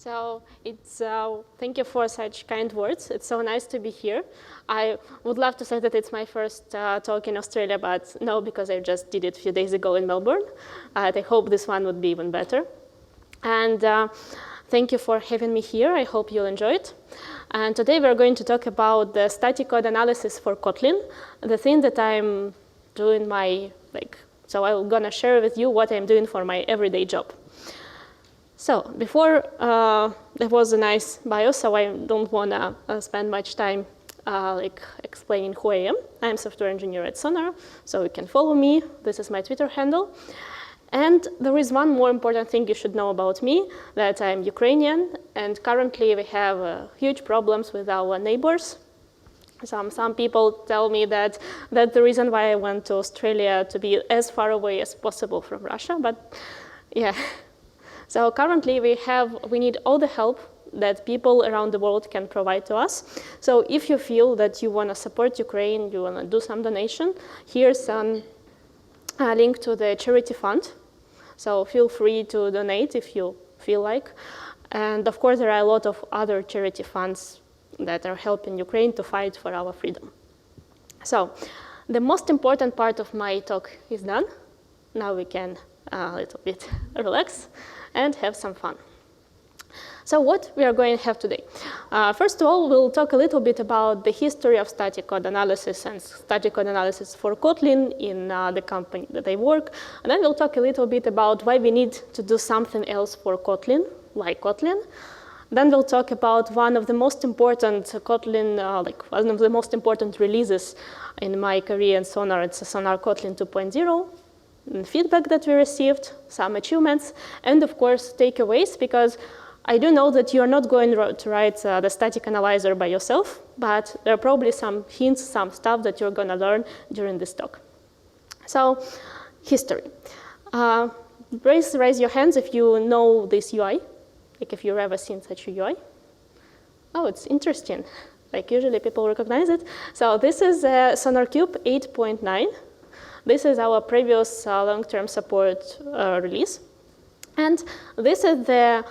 So thank you for such kind words. It's so nice to be here. I would love to say that it's my first talk in Australia, but no, because I just did it a few days ago in Melbourne. I hope this one would be even better. And thank you for having me here. I hope you'll enjoy it. And today we're going to talk about the static code analysis for Kotlin, the thing that I'm doing so I'm gonna share with you what I'm doing for my everyday job. So before, there was a nice bio, so I don't want to spend much time explaining who I am. I'm a software engineer at Sonar, so you can follow me. This is my Twitter handle. And there is one more important thing you should know about me, that I'm Ukrainian, and currently we have huge problems with our neighbors. Some people tell me that that's the reason why I went to Australia, to be as far away as possible from Russia, but yeah. So currently we need all the help that people around the world can provide to us. So if you feel that you want to support Ukraine, you want to do some donation, here's a link to the charity fund. So feel free to donate if you feel like. And of course, there are a lot of other charity funds that are helping Ukraine to fight for our freedom. So the most important part of my talk is done. Now we can a little bit relax and have some fun. So what we are going to have today? First of all, we'll talk a little bit about the history of static code analysis and static code analysis for Kotlin in the company that I work. And then we'll talk a little bit about why we need to do something else for Kotlin, like Kotlin. Then we'll talk about one of the most important Kotlin, one of the most important releases in my career in Sonar. It's a Sonar-Kotlin 2.0. Feedback that we received, some achievements, and of course takeaways, because I do know that you're not going to write the static analyzer by yourself, but there are probably some hints, some stuff that you're going to learn during this talk. So, history. Raise your hands if you know this UI, like if you've ever seen such a UI. Oh, it's interesting. Like usually people recognize it. So this is SonarCube 8.9. This is our previous long-term support release. And this is the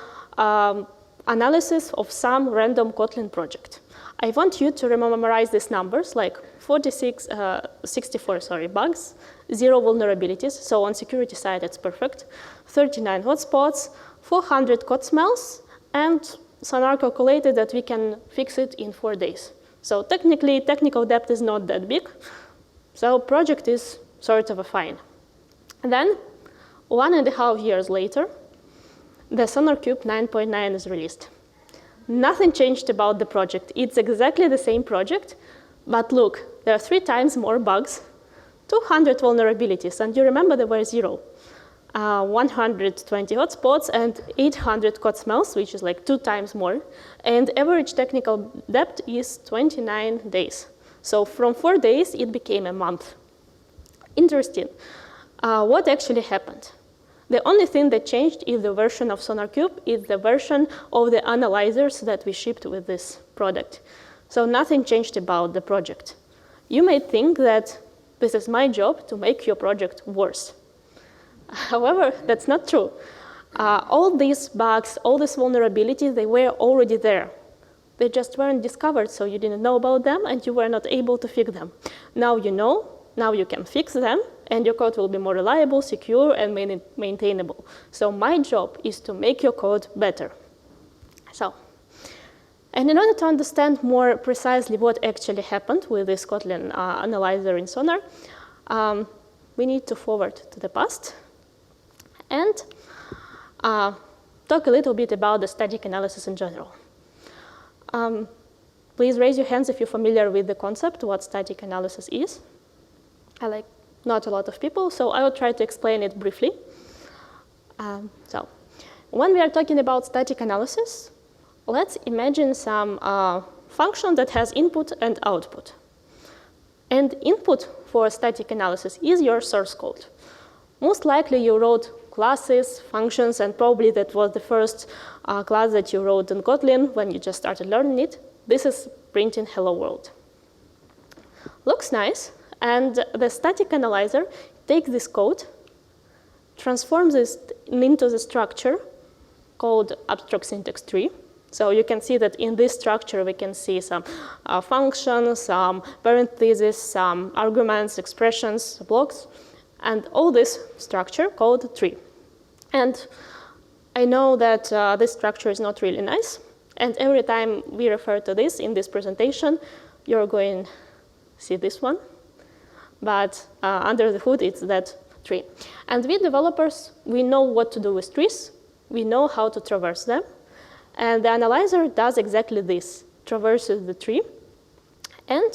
analysis of some random Kotlin project. I want you to memorize these numbers, like 64 bugs, 0 vulnerabilities, so on security side it's perfect, 39 hotspots, 400 code smells, and Sonar calculated that we can fix it in 4 days. So technically, technical debt is not that big, so project is sort of a fine. And then, 1.5 years later, the SonarCube 9.9 is released. Nothing changed about the project. It's exactly the same project, but look, there are 3 times more bugs, 200 vulnerabilities, and you remember there were 0. 120 hotspots and 800 code smells, which is like 2 times more, and average technical debt is 29 days. So from 4 days, it became a month. Interesting. What actually happened? The only thing that changed is the version of SonarCube, is the version of the analyzers that we shipped with this product. So nothing changed about the project. You may think that this is my job to make your project worse. However, that's not true. All these bugs, all these vulnerabilities, they were already there. They just weren't discovered, so you didn't know about them and you were not able to fix them. Now you know. Now you can fix them, and your code will be more reliable, secure, and maintainable. So my job is to make your code better. And in order to understand more precisely what actually happened with this Kotlin analyzer in Sonar, we need to forward to the past and talk a little bit about the static analysis in general. Please raise your hands if you're familiar with the concept, what static analysis is. Not a lot of people, so I will try to explain it briefly. So when we are talking about static analysis, let's imagine some function that has input and output. And input for static analysis is your source code. Most likely you wrote classes, functions, and probably that was the first class that you wrote in Kotlin when you just started learning it. This is printing hello world. Looks nice. And the static analyzer takes this code, transforms it into the structure, called abstract syntax tree. So you can see that in this structure, we can see some functions, some parentheses, some arguments, expressions, blocks, and all this structure called tree. And I know that this structure is not really nice. And every time we refer to this in this presentation, you're going to see this one. But under the hood, it's that tree. And we developers, we know what to do with trees. We know how to traverse them. And the analyzer does exactly this, traverses the tree and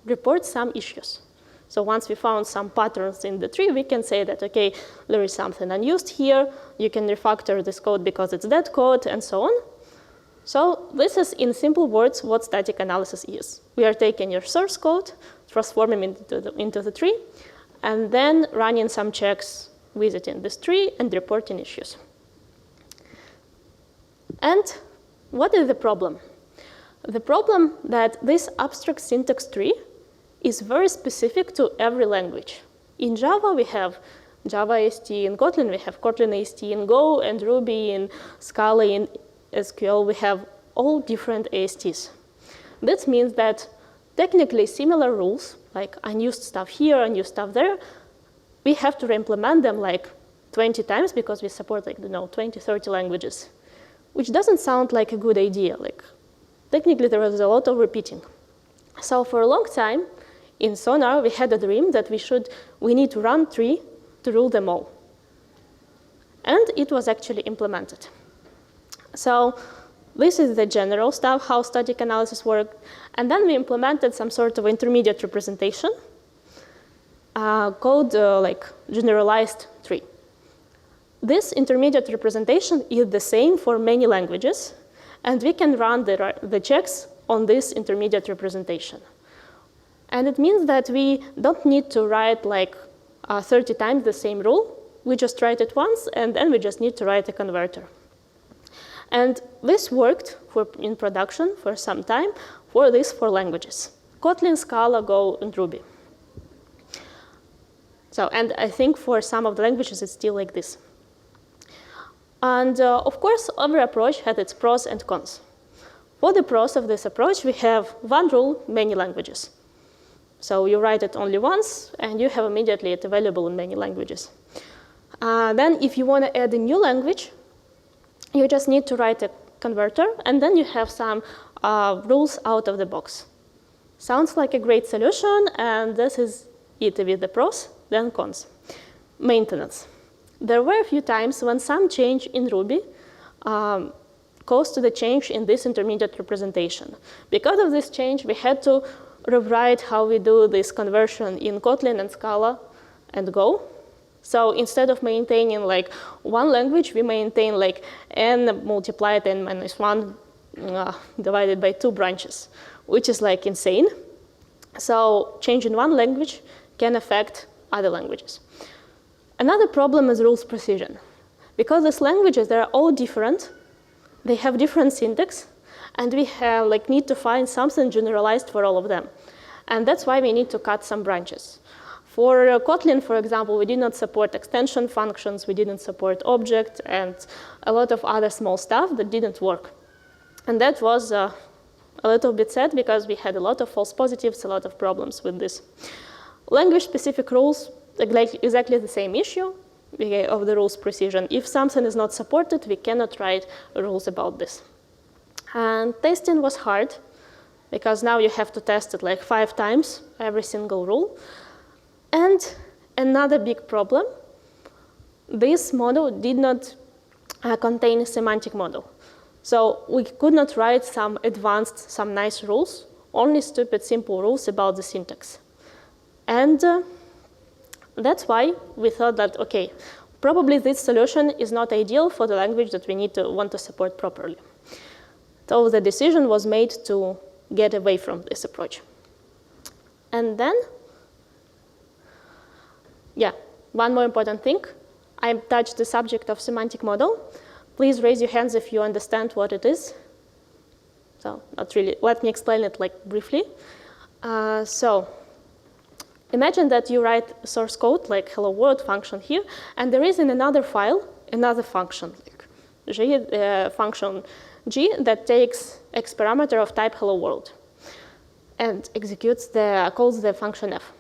reports some issues. So once we found some patterns in the tree, we can say that, okay, there is something unused here. You can refactor this code because it's dead code, and so on. So this is, in simple words, what static analysis is. We are taking your source code, transforming it into the tree, and then running some checks visiting this tree and reporting issues. And what is the problem? The problem that this abstract syntax tree is very specific to every language. In Java, we have Java AST. In Kotlin, we have Kotlin AST. In Go and Ruby, in Scala, in SQL, we have all different ASTs. That means that technically similar rules, like unused stuff here, unused stuff there, we have to re-implement them like 20 times because we support like, 20, 30 languages, which doesn't sound like a good idea. Like, technically, there was a lot of repeating. So for a long time, in Sonar, we had a dream that we need to run tree to rule them all. And it was actually implemented. So this is the general stuff, how static analysis works. And then we implemented some sort of intermediate representation called like generalized tree. This intermediate representation is the same for many languages. And we can run the checks on this intermediate representation. And it means that we don't need to write like 30 times the same rule. We just write it once, and then we just need to write a converter. And this worked in production for some time for these 4 languages: Kotlin, Scala, Go, and Ruby. So, and I think for some of the languages, it's still like this. And of course, every approach had its pros and cons. For the pros of this approach, we have one rule, many languages. So you write it only once, and you have immediately it available in many languages. Then if you want to add a new language, you just need to write a converter, and then you have some rules out of the box. Sounds like a great solution, and this is it with the pros, then cons. Maintenance. There were a few times when some change in Ruby caused to the change in this intermediate representation. Because of this change, we had to rewrite how we do this conversion in Kotlin and Scala and Go. So instead of maintaining like one language, we maintain like n multiplied n minus 1 divided by 2 branches, which is like insane. So change in one language can affect other languages. Another problem is rules precision. Because these languages, they're all different. They have different syntax. And we have, need to find something generalized for all of them. And that's why we need to cut some branches. For Kotlin, for example, we did not support extension functions. We didn't support object and a lot of other small stuff that didn't work. And that was a little bit sad because we had a lot of false positives, a lot of problems with this. Language-specific rules, exactly the same issue of the rules precision. If something is not supported, we cannot write rules about this. And testing was hard because now you have to test it like 5 times, every single rule. And another big problem, this model did not contain a semantic model. So we could not write some advanced, some nice rules, only stupid, simple rules about the syntax. And that's why we thought that, okay, probably this solution is not ideal for the language that we want to support properly. So the decision was made to get away from this approach. And then, one more important thing. I touched the subject of semantic model. Please raise your hands if you understand what it is. So not really. Let me explain it briefly. So imagine that you write source code like hello world function here, and there is in another file another function, G, function G that takes X parameter of type hello world and calls the function f.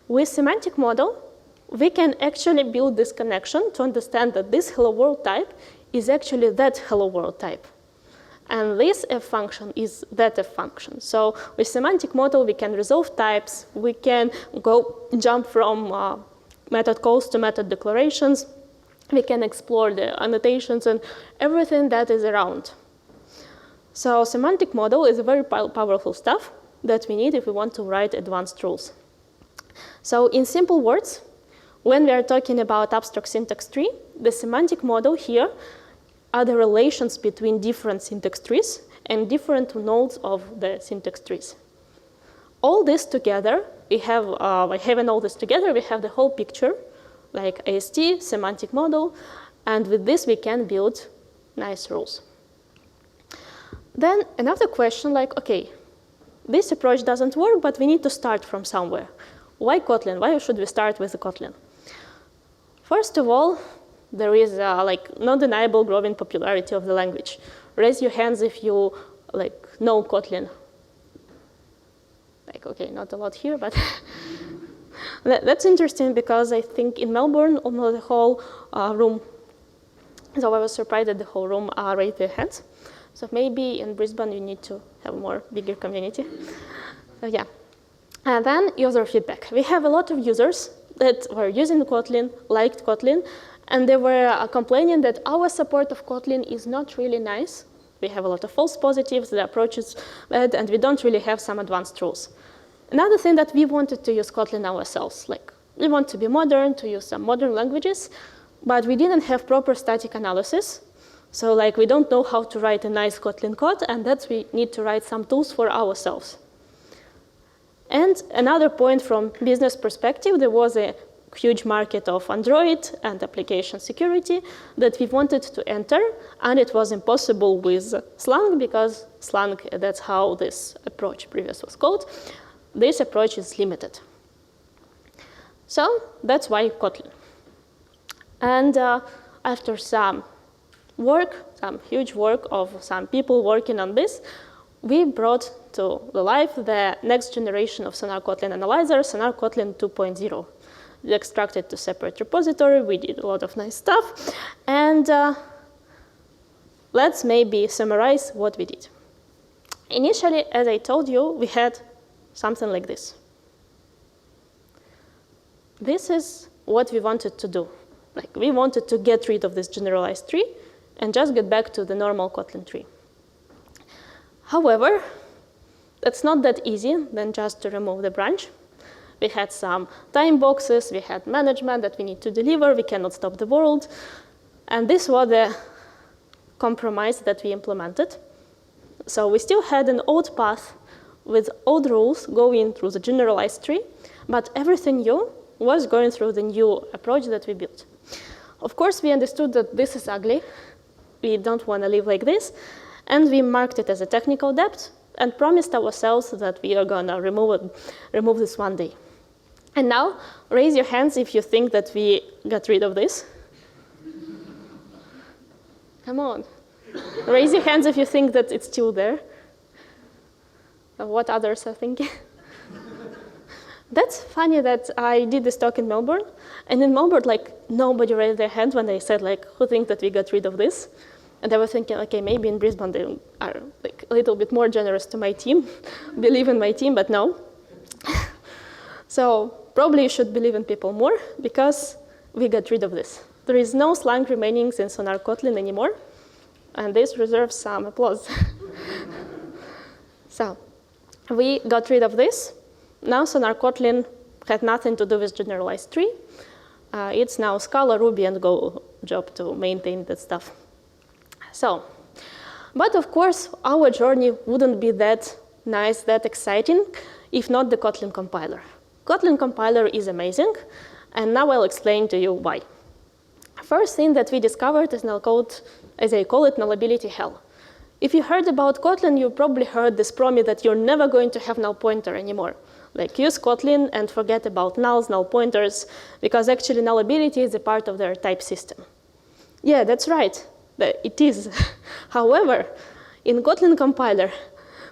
With semantic model, we can actually build this connection to understand that this hello world type is actually that hello world type. And this f function is that f function. So with semantic model, we can resolve types. We can jump from method calls to method declarations. We can explore the annotations and everything that is around. So semantic model is a very powerful stuff that we need if we want to write advanced rules. So in simple words, when we are talking about abstract syntax tree, the semantic model here are the relations between different syntax trees and different nodes of the syntax trees. All this together, by having all this together, we have the whole picture, like AST, semantic model, and with this we can build nice rules. Then another question like, okay, this approach doesn't work, but we need to start from somewhere. Why Kotlin? Why should we start with the Kotlin? First of all, there is non-deniable growing popularity of the language. Raise your hands if you know Kotlin. Okay, not a lot here, but that's interesting because I think in Melbourne, almost the whole room, so I was surprised that the whole room raised their hands. So maybe in Brisbane, you need to have a bigger community. So yeah. And then user feedback. We have a lot of users that were using Kotlin, liked Kotlin, and they were complaining that our support of Kotlin is not really nice. We have a lot of false positives, the approach is bad, and we don't really have some advanced rules. Another thing that we wanted to use Kotlin ourselves. We want to be modern, to use some modern languages, but we didn't have proper static analysis. So we don't know how to write a nice Kotlin code, and that's we need to write some tools for ourselves. And another point from business perspective, there was a huge market of Android and application security that we wanted to enter, and it was impossible with Slang because Slang, that's how this approach previous was called. This approach is limited. So that's why Kotlin. And after some huge work of some people working on this, we brought to the life the next generation of Sonar-Kotlin Analyzer, Sonar-Kotlin 2.0. We extracted to separate repository, we did a lot of nice stuff, and let's maybe summarize what we did. Initially, as I told you, we had something like this. This is what we wanted to do. We wanted to get rid of this generalized tree and just get back to the normal Kotlin tree. However, that's not that easy than just to remove the branch. We had some time boxes, we had management that we need to deliver, we cannot stop the world. And this was the compromise that we implemented. So we still had an old path with old rules going through the generalized tree, but everything new was going through the new approach that we built. Of course, we understood that this is ugly. We don't want to live like this. And we marked it as a technical debt and promised ourselves that we are going to remove this one day. And now, raise your hands if you think that we got rid of this. Come on. Raise your hands if you think that it's still there. What others are thinking. That's funny that I did this talk in Melbourne. And in Melbourne, nobody raised their hand when they said, who thinks that we got rid of this? And I was thinking, okay, maybe in Brisbane they are a little bit more generous to my team, believe in my team, but no. So probably you should believe in people more because we got rid of this. There is no Slang remaining in Sonar-Kotlin anymore, and this deserves some applause. So we got rid of this. Now Sonar-Kotlin had nothing to do with generalized tree. It's now Scala, Ruby, and Go job to maintain that stuff. So, but of course, our journey wouldn't be that nice, that exciting, if not the Kotlin compiler. Kotlin compiler is amazing, and now I'll explain to you why. First thing that we discovered is now called, as I call it, nullability hell. If you heard about Kotlin, you probably heard this promise that you're never going to have null pointer anymore. Use Kotlin and forget about nulls, null pointers, because actually nullability is a part of their type system. Yeah, that's right. that it is. However, in Kotlin compiler,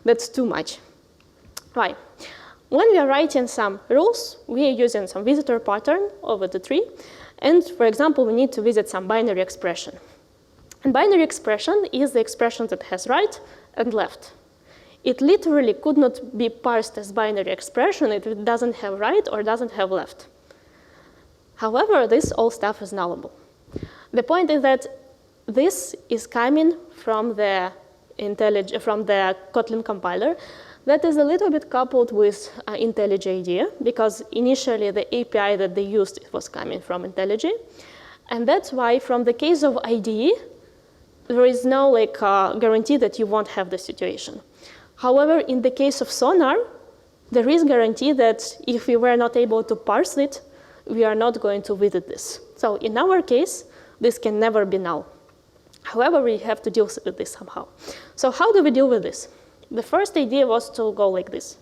that's too much. Why? When we are writing some rules, we are using some visitor pattern over the tree. And for example, we need to visit some binary expression. And binary expression is the expression that has right and left. It literally could not be parsed as binary expression if it doesn't have right or doesn't have left. However, this all stuff is nullable. The point is that this is coming from the Kotlin compiler that is a little bit coupled with IntelliJ IDEA, because initially the API that they used was coming from IntelliJ. And that's why from the case of IDE, there is no guarantee that you won't have this situation. However, in the case of Sonar, there is guarantee that if we were not able to parse it, we are not going to visit this. So in our case, this can never be null. However, we have to deal with this somehow. So how do we deal with this? The first idea was to go like this.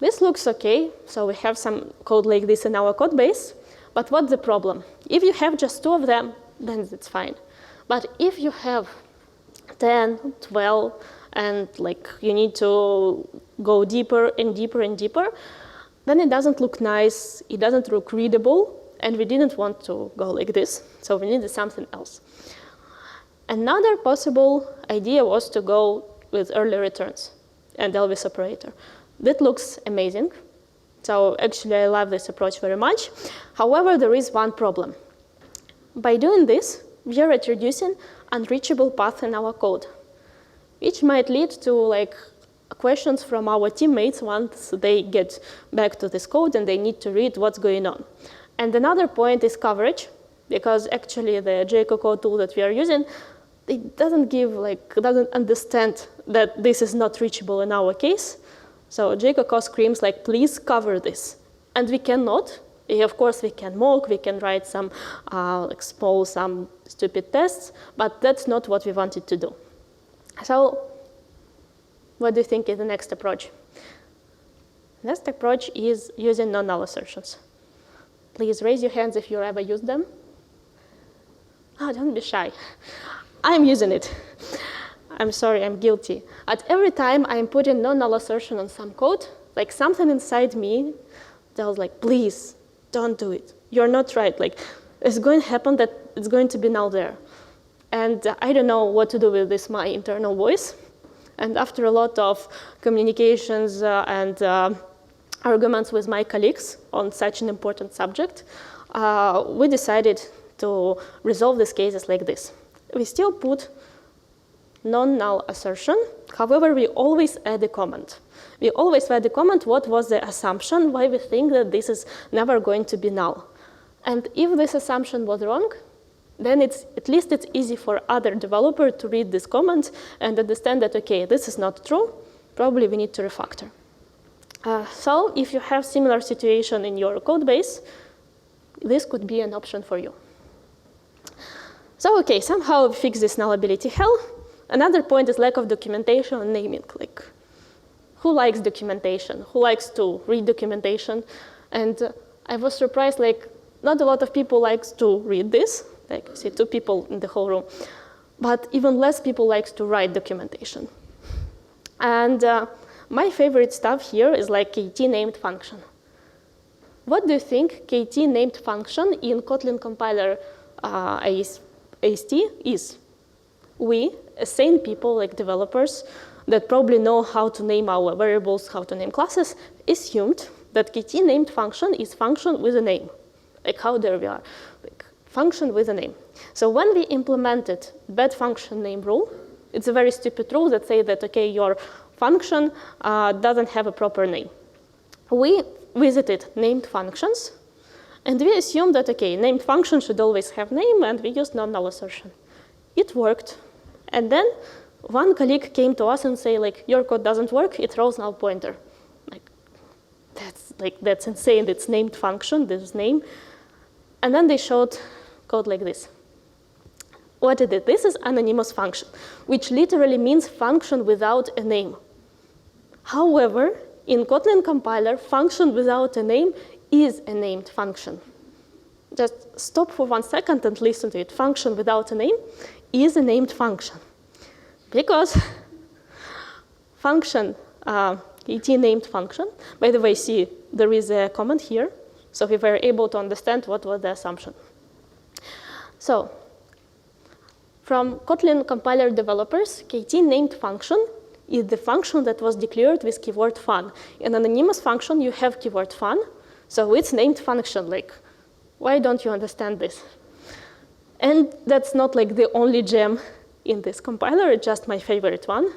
This looks okay, so we have some code like this in our code base, but what's the problem? If you have just 2 of them, then it's fine. But if you have 10, 12, and you need to go deeper and deeper and deeper, then it doesn't look nice, it doesn't look readable, and we didn't want to go like this, so we needed something else. Another possible idea was to go with early returns and Elvis operator. That looks amazing. So actually, I love this approach very much. However, there is one problem. By doing this, we are introducing unreachable path in our code, which might lead to questions from our teammates once they get back to this code and they need to read what's going on. And another point is coverage, because actually the GOTO tool that we are using, it doesn't doesn't understand that this is not reachable in our case. So GOTO screams please cover this. And we cannot. Of course, we can mock, we can write some some stupid tests, but that's not what we wanted to do. So what do you think is the next approach? Next approach is using non-null assertions. Please raise your hands if you ever used them. Oh, don't be shy. I'm using it. I'm sorry, I'm guilty. At every time I'm putting non-null assertion on some code, something inside me tells please, don't do it. You're not right. It's going to happen that it's going to be null there. And I don't know what to do with this, my internal voice. And after a lot of communications and arguments with my colleagues on such an important subject, we decided to resolve these cases like this. We still put non-null assertion. However, we always add a comment. We always add a comment what was the assumption, why we think that this is never going to be null. And if this assumption was wrong, then at least it's easy for other developer to read this comment and understand that, okay, this is not true. Probably we need to refactor. So if you have similar situation in your code base, this could be an option for you. So okay, somehow we fix this nullability hell. Another point is lack of documentation and naming. Who likes documentation? Who likes to read documentation? And I was surprised, not a lot of people likes to read this. You see 2 people in the whole room. But even less people likes to write documentation. And my favorite stuff here is KT named function. What do you think KT named function in Kotlin compiler AST is? We, as sane people, developers, that probably know how to name our variables, how to name classes, assumed that KT named function is function with a name. How dare we are? Function with a name. So when we implemented bad function name rule, it's a very stupid rule that says that, okay, your function doesn't have a proper name. We visited named functions, and we assumed that, okay, named function should always have name, and we used non-null assertion. It worked. And then one colleague came to us and say, your code doesn't work, it throws null pointer. That's insane, it's named function, this is name. And then they showed code like this. What is it? This is anonymous function, which literally means function without a name. However, in Kotlin compiler, function without a name is a named function. just stop for 1 second and listen to it. Function without a name is a named function. Because function, it named function. By the way, see, there is a comment here. So we were able to understand what was the assumption. So from Kotlin compiler developers, KT named function is the function that was declared with keyword fun. In an anonymous function, you have keyword fun. So it's named function. Like, why don't you understand this? And that's not like the only gem in this compiler. It's just my favorite one.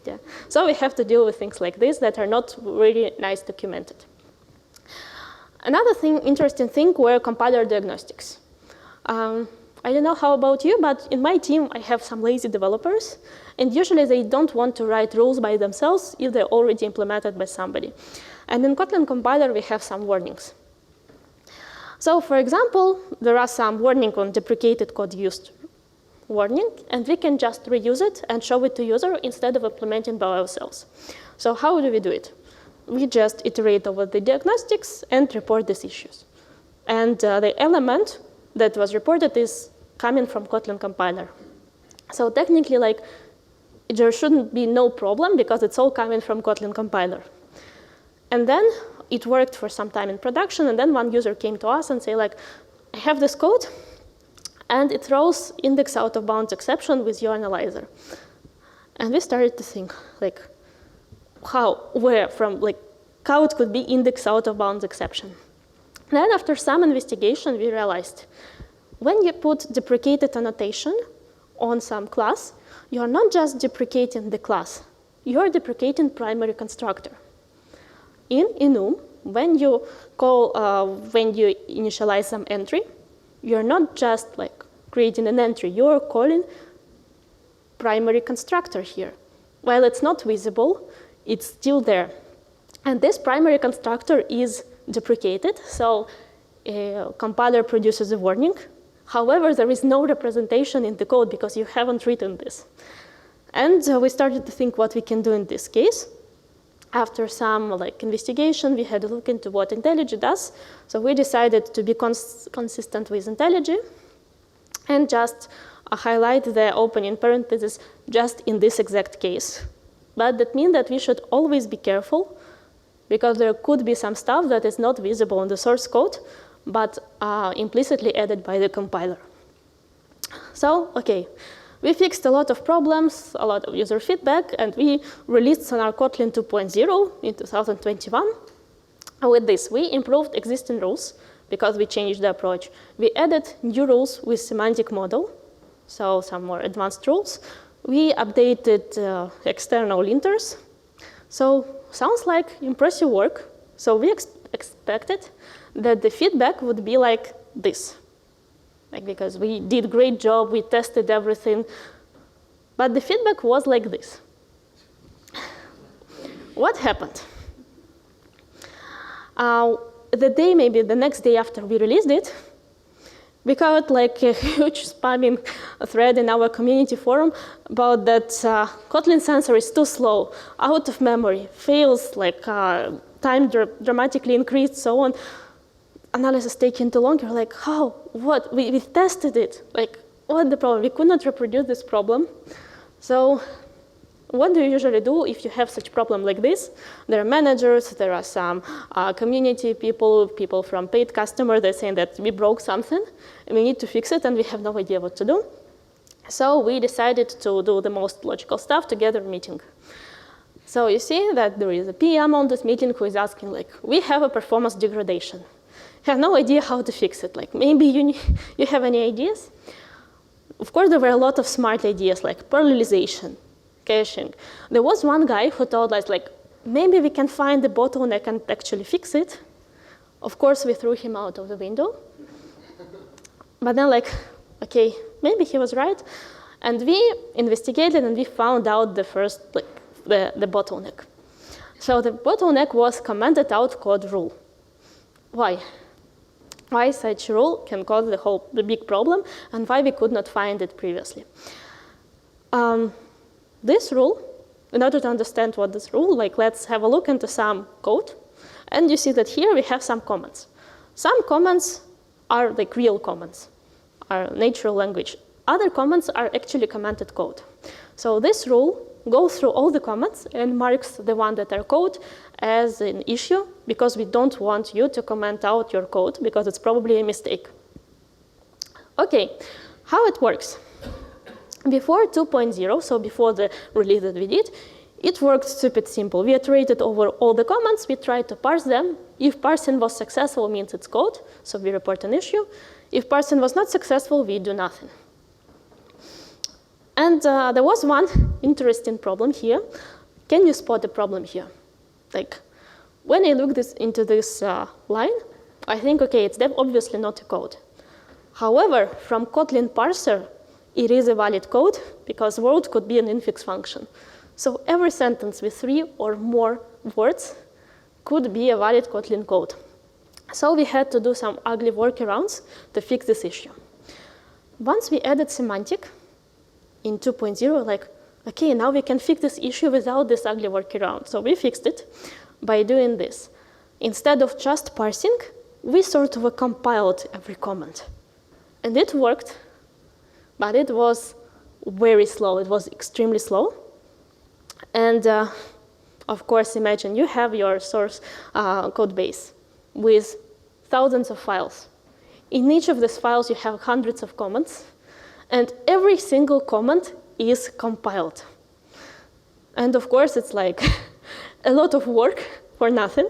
Yeah. So we have to deal with things like this that are not really nice documented. Another thing, interesting thing, were compiler diagnostics. I don't know how about you, but in my team, I have some lazy developers, and usually they don't want to write rules by themselves if they're already implemented by somebody. And in Kotlin compiler, we have some warnings. So for example, there are some warning on deprecated code used warning, and we can just reuse it and show it to user instead of implementing by ourselves. So how do we do it? We just iterate over the diagnostics and report these issues. And the element that was reported is coming from Kotlin compiler. So technically, like, there shouldn't be no problem because it's all coming from Kotlin compiler. And then it worked for some time in production, and then one user came to us and said, like, I have this code, and it throws index out of bounds exception with your analyzer. And we started to think, like, how it could be index out of bounds exception. Then after some investigation, we realized when you put deprecated annotation on some class, you're not just deprecating the class, you're deprecating primary constructor. In enum, when you initialize some entry, you're not just like creating an entry, you're calling primary constructor here. While it's not visible, it's still there. And this primary constructor is deprecated, so a compiler produces a warning. However, there is no representation in the code because you haven't written this. And we started to think what we can do in this case. After some investigation, we had a look into what IntelliJ does. So we decided to be consistent with IntelliJ and just highlight the opening parentheses just in this exact case. But that means that we should always be careful because there could be some stuff that is not visible in the source code, but implicitly added by the compiler. So, okay, we fixed a lot of problems, a lot of user feedback, and we released Sonar-Kotlin 2.0 in 2021. With this, we improved existing rules because we changed the approach. We added new rules with semantic model, so some more advanced rules. We updated external linters. So sounds like impressive work. So we expected that the feedback would be like this. Because we did a great job, we tested everything. But the feedback was like this. What happened? Maybe the next day after we released it, we got like a huge spamming thread in our community forum about that Kotlin sensor is too slow, out of memory, fails, like time dramatically increased, so on. Analysis taking too long. You're like, how? What? We tested it. Like, what the problem? We could not reproduce this problem. So what do you usually do if you have such problem like this? There are managers, there are some community people from paid customer, they're saying that we broke something, and we need to fix it, and we have no idea what to do. So we decided to do the most logical stuff, to gather a meeting. So you see that there is a PM on this meeting who is asking, like, we have a performance degradation. Have no idea how to fix it. Like, maybe you have any ideas? Of course, there were a lot of smart ideas, like parallelization, caching. There was one guy who told us, like, maybe we can find the bottleneck and actually fix it. Of course, we threw him out of the window. But then, like, okay, maybe he was right. And we investigated, and we found out the first, like, the bottleneck. So the bottleneck was commented out code rule. Why? Why such rule can cause the big problem, and why we could not find it previously. This rule, in order to understand what this rule, like, let's have a look into some code. And you see that here we have some comments. Some comments are like real comments, are natural language. Other comments are actually commented code. So this rule goes through all the comments and marks the one that are code as an issue, because we don't want you to comment out your code because it's probably a mistake. Okay, how it works. Before 2.0, so before the release that we did, it worked stupid simple. We iterated over all the comments, we tried to parse them. If parsing was successful, means it's code, so we report an issue. If parsing was not successful, we do nothing. And there was one interesting problem here. Can you spot the problem here? Like, when I look into this line, I think, okay, it's obviously not a code. However, from Kotlin parser, it is a valid code because word could be an infix function. So every sentence with 3 or more words could be a valid Kotlin code. So we had to do some ugly workarounds to fix this issue. Once we added semantic in 2.0, like, okay, now we can fix this issue without this ugly workaround. So we fixed it by doing this. Instead of just parsing, we sort of compiled every comment. And it worked, but it was very slow. It was extremely slow. And of course, imagine you have your source code base with thousands of files. In each of these files, you have hundreds of comments, and every single comment is compiled. And of course, it's like a lot of work for nothing.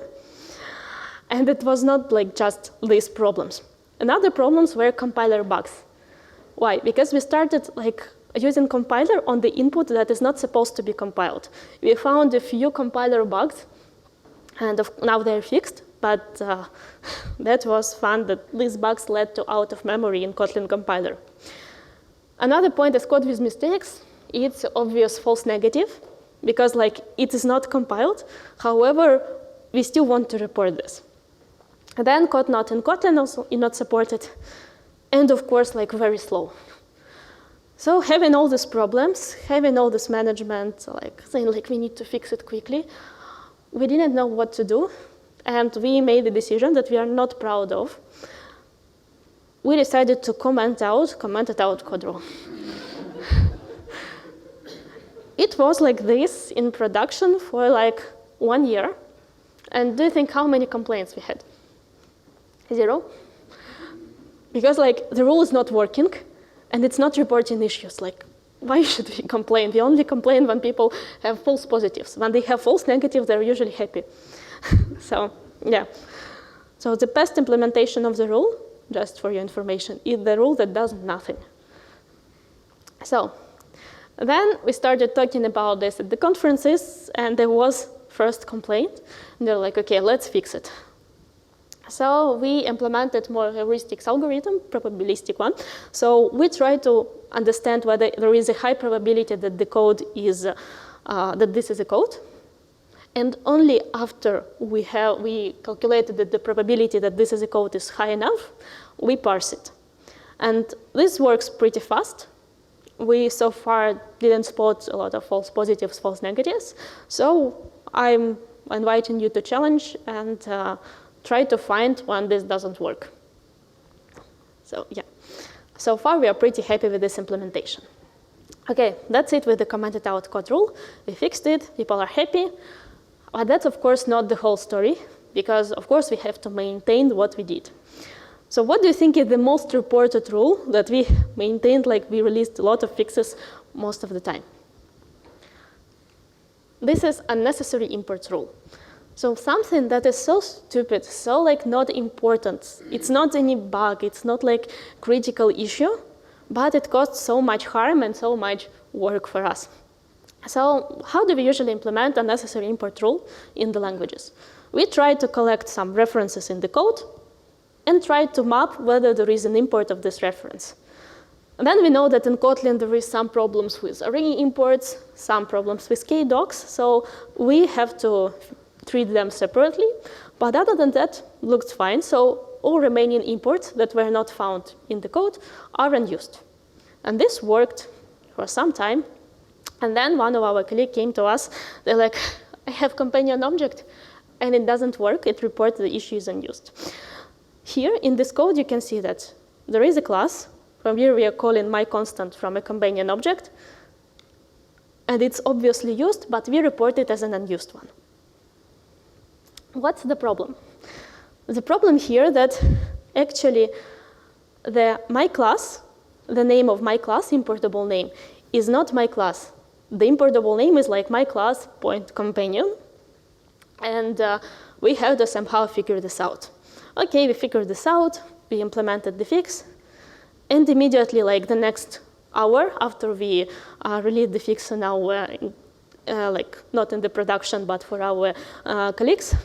And it was not like just these problems. Another problems were compiler bugs. Why? Because we started like using compiler on the input that is not supposed to be compiled. We found a few compiler bugs, and now they're fixed, but that was fun that these bugs led to out-of-memory in Kotlin compiler. Another point is code with mistakes. It's obvious false negative, because like it is not compiled. However, we still want to report this. And then code not in Kotlin also is not supported. And of course, like very slow. So having all these problems, having all this management, like saying like we need to fix it quickly, we didn't know what to do. And we made a decision that we are not proud of. We decided to comment out code rule. It was like this in production for like 1 year. And do you think how many complaints we had? 0. Because like the rule is not working and it's not reporting issues. Like, why should we complain? We only complain when people have false positives. When they have false negatives, they're usually happy. So, yeah. So the best implementation of the rule, just for your information, is the rule that does nothing. So then we started talking about this at the conferences, and there was first complaint. And they're like, okay, let's fix it. So we implemented more heuristics algorithm, probabilistic one. So we try to understand whether there is a high probability that the code is, that this is a code. And only after we calculated that the probability that this is a code is high enough, we parse it. And this works pretty fast. We so far didn't spot a lot of false positives, false negatives. So I'm inviting you to challenge and try to find when this doesn't work. So yeah, so far we are pretty happy with this implementation. Okay, that's it with the commented out code rule. We fixed it, people are happy. But that's of course not the whole story, because of course we have to maintain what we did. So what do you think is the most reported rule that we maintained, like we released a lot of fixes most of the time? This is unnecessary import rule. So something that is so stupid, so like not important, it's not any bug, it's not like critical issue, but it caused so much harm and so much work for us. So how do we usually implement unnecessary import rule in the languages? We try to collect some references in the code and try to map whether there is an import of this reference. And then we know that in Kotlin there is some problems with array imports, some problems with kdocs, so we have to treat them separately. But other than that, looks fine. So all remaining imports that were not found in the code are unused. And this worked for some time. And then one of our colleagues came to us. They're like, I have companion object, and it doesn't work. It reports the issue is unused. Here in this code, you can see that there is a class. From here, we are calling myConstant from a companion object. And it's obviously used, but we report it as an unused one. What's the problem? The problem here that actually my class, the name of my class, importable name, is not my class. The importable name is like my class point companion. And we have to somehow figure this out. OK, we figured this out. We implemented the fix. And immediately, like the next hour after we released the fix on our, like not in the production, but for our colleagues,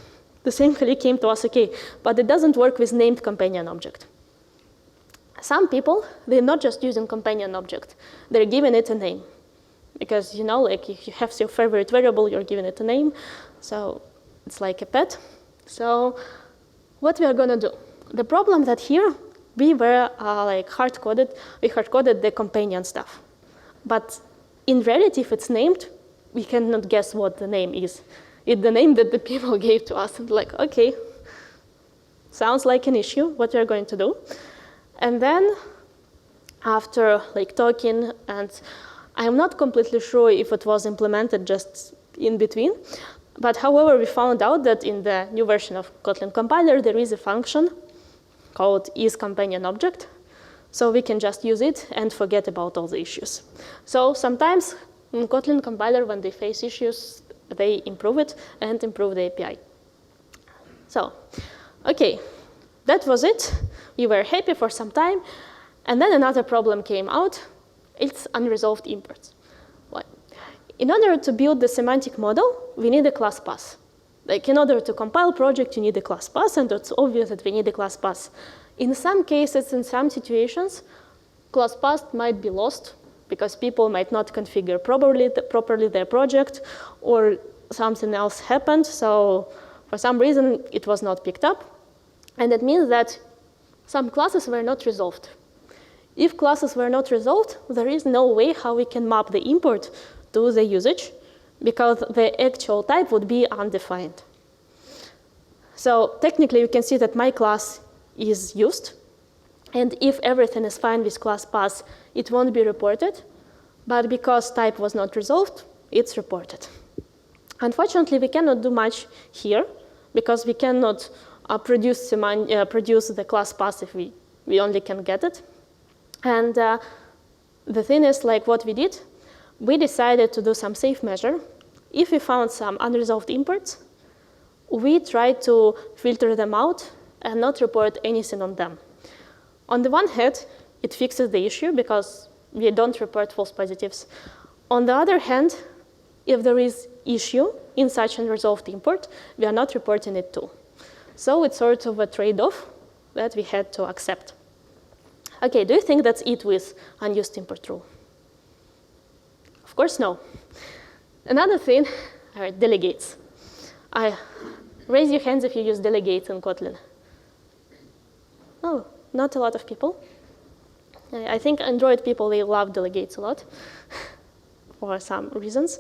the same colleague came to us, OK, but it doesn't work with named companion object. Some people, they're not just using companion object. They're giving it a name. Because, you know, like if you have your favorite variable, you're giving it a name. So it's like a pet. So what we are going to do? The problem that here, we were like we hard-coded the companion stuff. But in reality, if it's named, we cannot guess what the name is. It's the name that the people gave to us. And like, OK, sounds like an issue, what we're going to do. And then after like talking, and I'm not completely sure if it was implemented just in between, but however, we found out that in the new version of Kotlin compiler, there is a function called isCompanionObject. So we can just use it and forget about all the issues. So sometimes in Kotlin compiler, when they face issues, they improve it and improve the API. So, OK, that was it. We were happy for some time. And then another problem came out. It's unresolved imports. Well, in order to build the semantic model, we need a class path. Like in order to compile project, you need a class path, and it's obvious that we need a class path. In some cases, in some situations, class path might be lost because people might not configure properly their project, or something else happened. So for some reason, it was not picked up. And that means that some classes were not resolved. If classes were not resolved, there is no way how we can map the import to the usage, because the actual type would be undefined. So technically, you can see that my class is used. And if everything is fine with class path, it won't be reported. But because type was not resolved, it's reported. Unfortunately, we cannot do much here, because we cannot produce the class path if we only can get it. And the thing is, like what we did, we decided to do some safe measure. If we found some unresolved imports, we tried to filter them out and not report anything on them. On the one hand, it fixes the issue because we don't report false positives. On the other hand, if there is issue in such unresolved import, we are not reporting it too. So it's sort of a trade-off that we had to accept. OK, do you think that's it with unused import rule? Of course, no. Another thing, all right, delegates. Raise your hands if you use delegates in Kotlin. Oh, not a lot of people. I think Android people, they love delegates a lot for some reasons.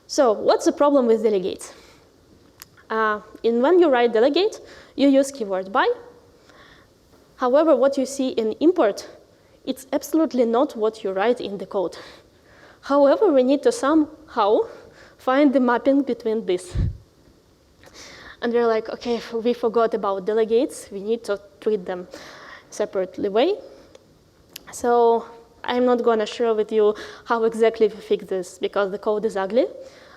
So what's the problem with delegates? When you write delegate, you use keyword by. However, what you see in import, it's absolutely not what you write in the code. However, we need to somehow find the mapping between this. And we're like, OK, we forgot about delegates. We need to treat them separately way. So I'm not going to share with you how exactly we fix this, because the code is ugly.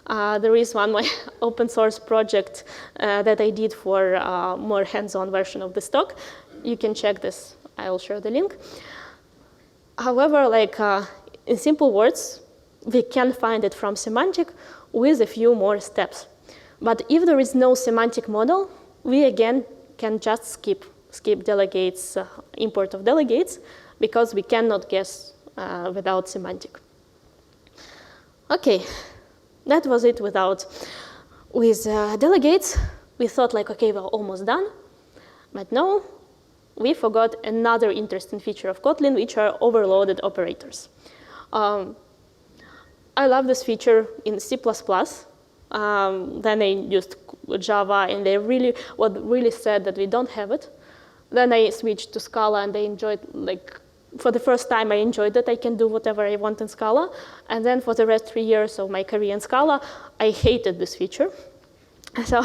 There is one my open source project that I did for a more hands-on version of the stock. You can check this. I will share the link. However, like in simple words, we can find it from semantic with a few more steps. But if there is no semantic model, we again can just skip delegates, import of delegates, because we cannot guess without semantic. OK, that was it with delegates. We thought like, OK, we're almost done. But no, we forgot another interesting feature of Kotlin, which are overloaded operators. I love this feature in C++. Then they used Java, and they really said that we don't have it. Then I switched to Scala, and I enjoyed, like, for the first time, I enjoyed that I can do whatever I want in Scala. And then for the rest 3 years of my career in Scala, I hated this feature. So,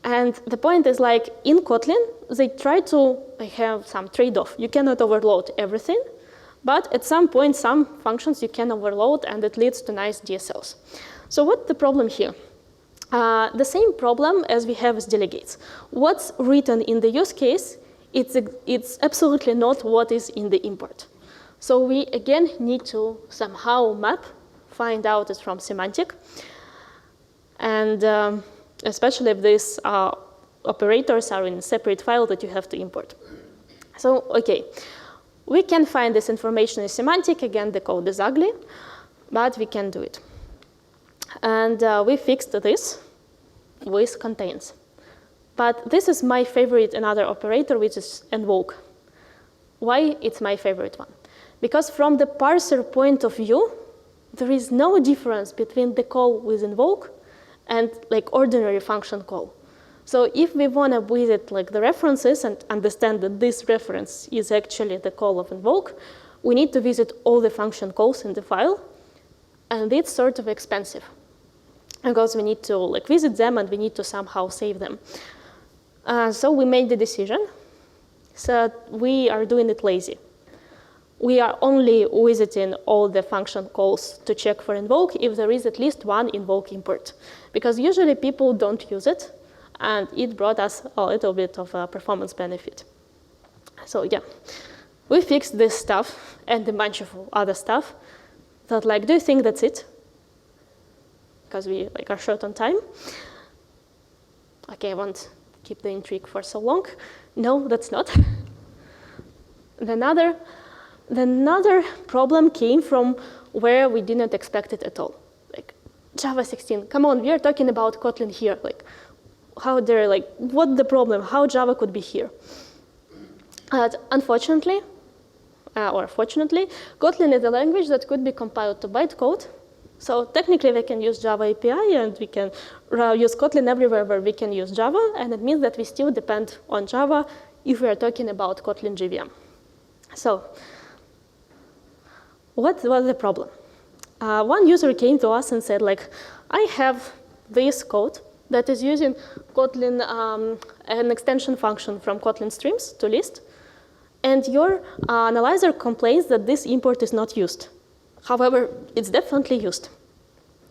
and the point is, like, in Kotlin, they try to have some trade-off. You cannot overload everything, but at some point, some functions you can overload, and it leads to nice DSLs. So what's the problem here? The same problem as we have with delegates. What's written in the use case, it's absolutely not what is in the import. So we, again, need to somehow map, find out it's from semantic, and especially if these operators are in a separate file that you have to import. So, okay, we can find this information in semantic. Again, the code is ugly, but we can do it. And we fixed this with contains. But this is my favorite another operator, which is invoke. Why it's my favorite one? Because from the parser point of view, there is no difference between the call with invoke and like ordinary function call. So if we want to visit like the references and understand that this reference is actually the call of invoke, we need to visit all the function calls in the file, and it's sort of expensive because we need to like visit them and we need to somehow save them. So we made the decision. So we are doing it lazy. We are only visiting all the function calls to check for invoke if there is at least one invoke import, because usually people don't use it, and it brought us a little bit of a performance benefit. So yeah, we fixed this stuff and a bunch of other stuff. Thought like, do you think that's it? Because we like are short on time. Okay, I won't keep the intrigue for so long. No, that's not. Another problem came from where we didn't expect it at all. Like Java 16, come on, we are talking about Kotlin here. Like, how they're like, what's the problem? How Java could be here? Unfortunately, or fortunately, Kotlin is a language that could be compiled to bytecode. So technically, we can use Java API, and we can use Kotlin everywhere where we can use Java, and it means that we still depend on Java if we are talking about Kotlin JVM. So what was the problem? One user came to us and said, like, I have this code that is using Kotlin, an extension function from Kotlin streams to list, and your analyzer complains that this import is not used. However, it's definitely used.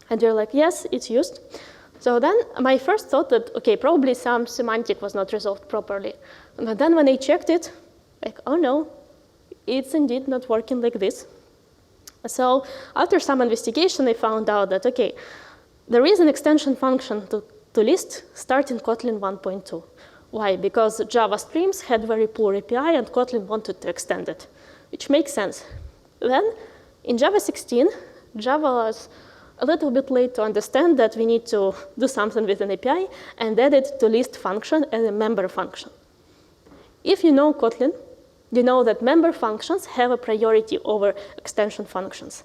And you're like, yes, it's used. So then my first thought that, okay, probably some semantic was not resolved properly. But then when I checked it, like, oh no, it's indeed not working like this. So after some investigation, I found out that, okay, there is an extension function to list starting Kotlin 1.2. Why? Because Java streams had very poor API, and Kotlin wanted to extend it, which makes sense. Then in Java 16, Java was a little bit late to understand that we need to do something with an API and added to list function as a member function. If you know Kotlin, you know that member functions have a priority over extension functions.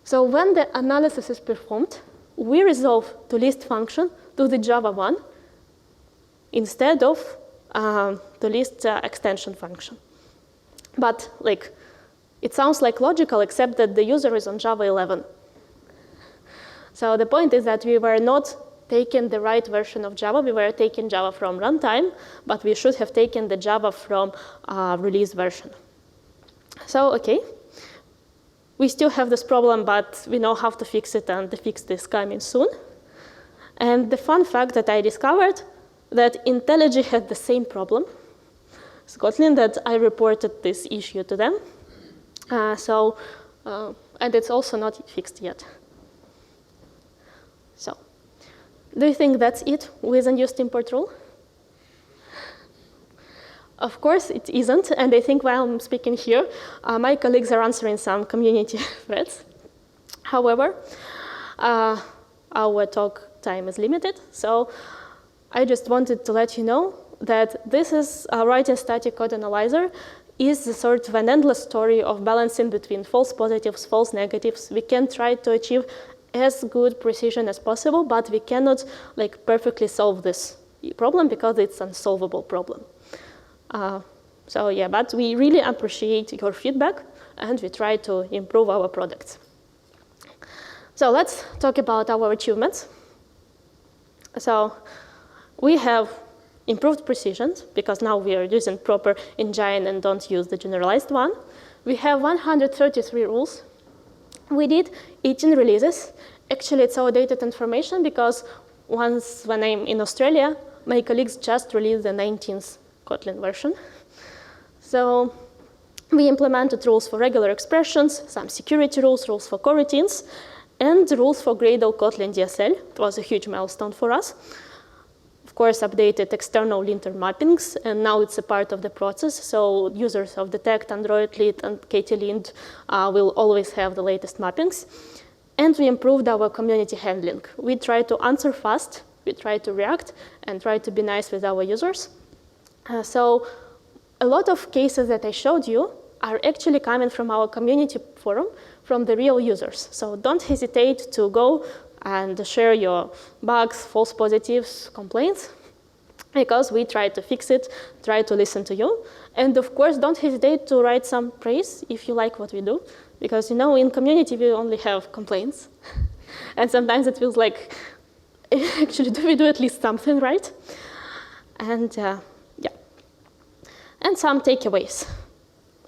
So when the analysis is performed, we resolve to list function to the Java one instead of to list extension function. But like, it sounds like logical, except that the user is on Java 11. So the point is that we were not taking the right version of Java. We were taking Java from runtime, but we should have taken the Java from release version. So, okay. We still have this problem, but we know how to fix it, and the fix is coming soon. And the fun fact that I discovered that IntelliJ had the same problem. It's Kotlin that I reported this issue to them. And it's also not fixed yet. So, do you think that's it with unused import rule? Of course, it isn't, and I think while I'm speaking here, my colleagues are answering some community threads. However, our talk time is limited, so I just wanted to let you know that this is writing static code analyzer is a sort of an endless story of balancing between false positives, false negatives. We can try to achieve as good precision as possible, but we cannot like perfectly solve this problem because it's an unsolvable problem. So yeah, but we really appreciate your feedback, and we try to improve our products. So let's talk about our achievements. So we have improved precision, because now we are using proper engine and don't use the generalized one. We have 133 rules. We did 18 releases. Actually, it's outdated information, because once when I'm in Australia, my colleagues just released the 19th Kotlin version. So we implemented rules for regular expressions, some security rules, rules for coroutines, and rules for Gradle Kotlin DSL. It was a huge milestone for us. Of course, updated external linter mappings, and now it's a part of the process. So users of Detect, Android Lead, and KT-Lint will always have the latest mappings. And we improved our community handling. We try to answer fast, we try to react, and try to be nice with our users. So a lot of cases that I showed you are actually coming from our community forum, from the real users. So don't hesitate to go and share your bugs, false positives, complaints, because we try to fix it, try to listen to you. And of course, don't hesitate to write some praise if you like what we do, because you know, in community, we only have complaints. And sometimes it feels like, actually, do we do at least something right? And yeah. And some takeaways.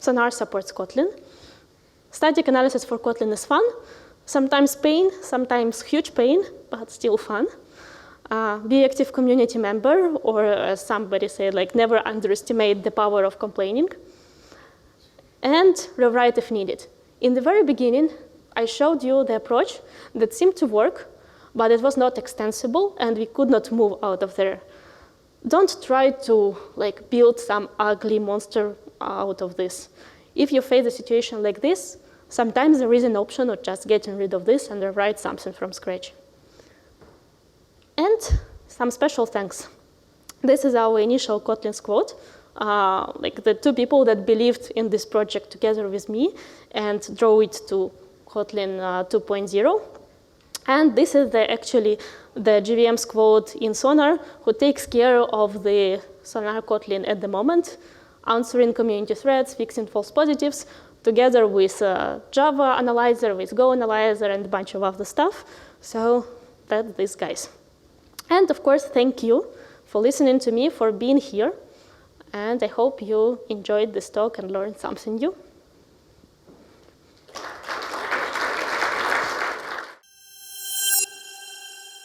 Sonar supports Kotlin. Static analysis for Kotlin is fun. Sometimes pain, sometimes huge pain, but still fun. Be active community member, or as somebody said, like, never underestimate the power of complaining. And rewrite if needed. In the very beginning, I showed you the approach that seemed to work, but it was not extensible, and we could not move out of there. Don't try to build some ugly monster out of this. If you face a situation like this, sometimes there is an option of just getting rid of this and rewrite something from scratch. And some special thanks. This is our initial Kotlin squad, the two people that believed in this project together with me and drove it to Kotlin 2.0. And this is actually the JVM squad in Sonar who takes care of the Sonar-Kotlin at the moment, answering community threads, fixing false positives, together with Java Analyzer, with Go Analyzer, and a bunch of other stuff. So that's these guys. And of course, thank you for listening to me, for being here. And I hope you enjoyed this talk and learned something new.